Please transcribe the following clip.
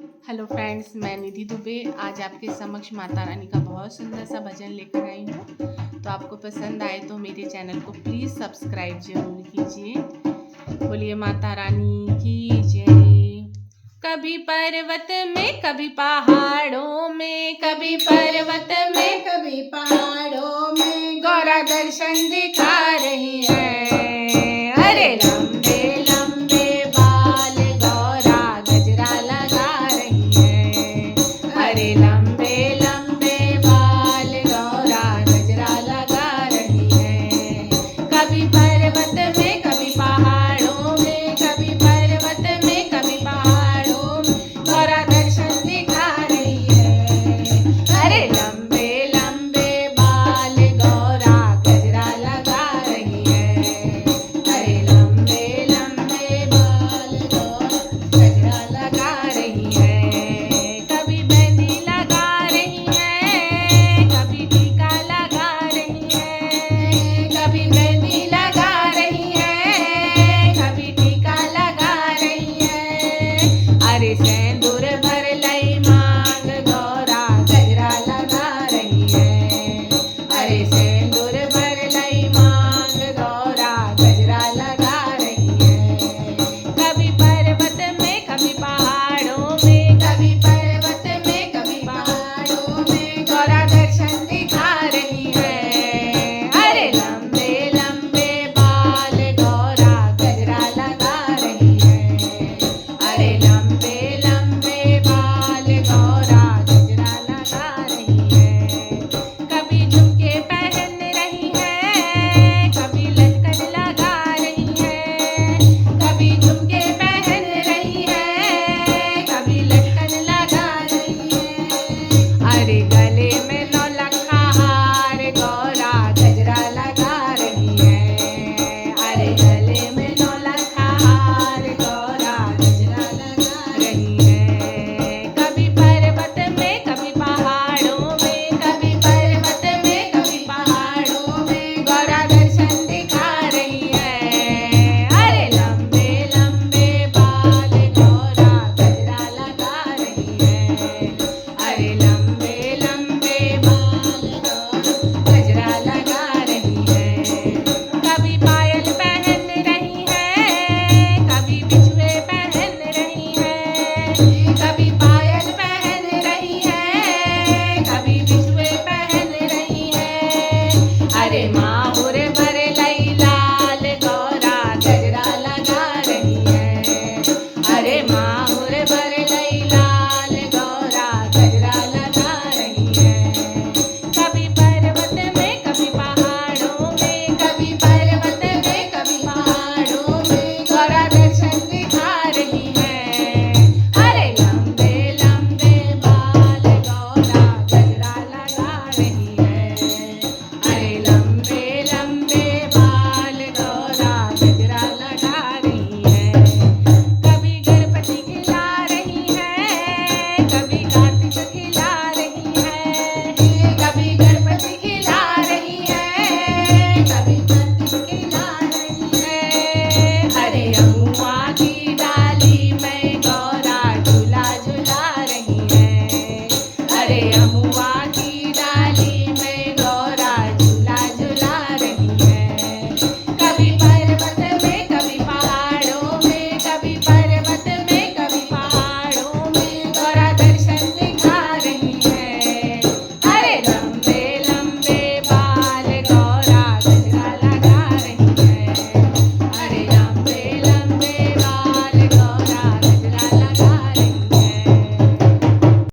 Hello friends, मैं निधि दुबे आज आपके समक्ष माता रानी का बहुत सुंदर सा भजन लेकर आई हूँ। तो आपको पसंद आए तो मेरे चैनल को प्लीज़ सब्सक्राइब जरूर कीजिए। बोलिए माता रानी की जय। कभी पर्वत में कभी पहाड़ों में, कभी पर्वत में कभी पहाड़ों में गौरा दर्शन दिखा रही है।